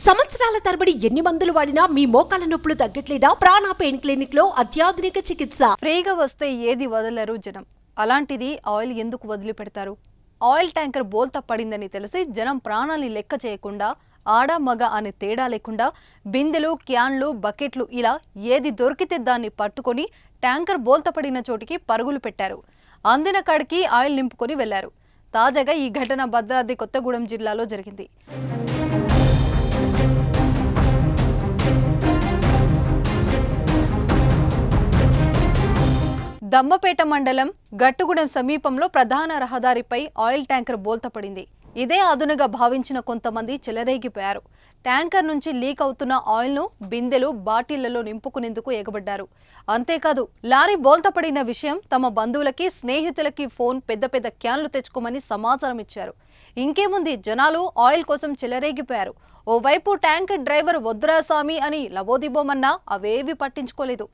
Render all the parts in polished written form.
సంవత్సరాల తరబడి ఎన్ని మందులు వాడినా మీ మోకాల నొప్పులు తగ్గట్లేదా? ప్రాణ పెయిన్ క్లినిక్ లో అత్యాధునిక చికిత్స. ఫ్రీగా వస్తే ఏది వదలరు జనం. అలాంటిది ఆయిల్ ఎందుకు వదిలిపెడతారు? ఆయిల్ ట్యాంకర్ బోల్తా పడిందని తెలిసి జనం ప్రాణాన్ని లెక్క చేయకుండా, ఆడ మగ అనే తేడా లేకుండా బిందెలు, క్యాన్లు, బకెట్లు ఇలా ఏది దొరికితే దాన్ని పట్టుకొని ట్యాంకర్ బోల్తా పడిన చోటికి పరుగులు పెట్టారు. అందిన కాడికి ఆయిల్ నింపుకొని వెళ్లారు. తాజాగా ఈ ఘటన భద్రాద్రి కొత్తగూడెం జిల్లాలో జరిగింది. దమ్మపేట మండలం గట్టుగూడెం సమీపంలో ప్రధాన రహదారిపై ఆయిల్ ట్యాంకర్ బోల్తా పడింది. ఇదే అదునుగా భావించిన కొంతమంది చెలరేగిపోయారు. ట్యాంకర్ నుంచి లీక్ అవుతున్న ఆయిల్ను బిందెలు, బాటిళ్లలో నింపుకునేందుకు ఎగబడ్డారు. అంతేకాదు లారీ బోల్తా పడిన విషయం తమ బంధువులకి, స్నేహితులకి ఫోన్, పెద్ద పెద్ద క్యాన్లు తెచ్చుకోమని సమాచారం ఇచ్చారు. ఇంకేముంది, జనాలు ఆయిల్ కోసం చెలరేగిపోయారు. ఓవైపు ట్యాంకర్ డ్రైవర్ వద్దురా సామి అని లబోదిబోమన్నా అవేవి పట్టించుకోలేదు.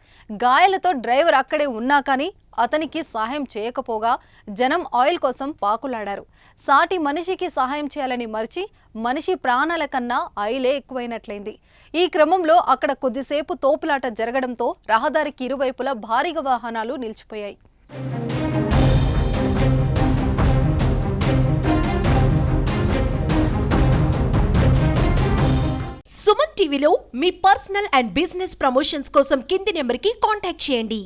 గాయాలతో డ్రైవర్ అక్కడే ఉన్నా కానీ అతనికి సహాయం చేయకపోగా జనం ఆయిల్ కోసం పాకులాడారు. సాటి మనిషికి సహాయం చేయాలని మరిచి మనిషి ప్రాణాల కన్నా ఆయిలే ఎక్కువైనట్లయింది. ఈ క్రమంలో అక్కడ కొద్దిసేపు తోపులాట జరగడంతో రహదారికి ఇరువైపులా భారీగా వాహనాలు నిలిచిపోయాయి. సుమన్ టీవీలో మీ పర్సనల్ అండ్ బిజినెస్ ప్రమోషన్స్ కోసం కింది నెంబర్కి కాంటాక్ట్ చేయండి.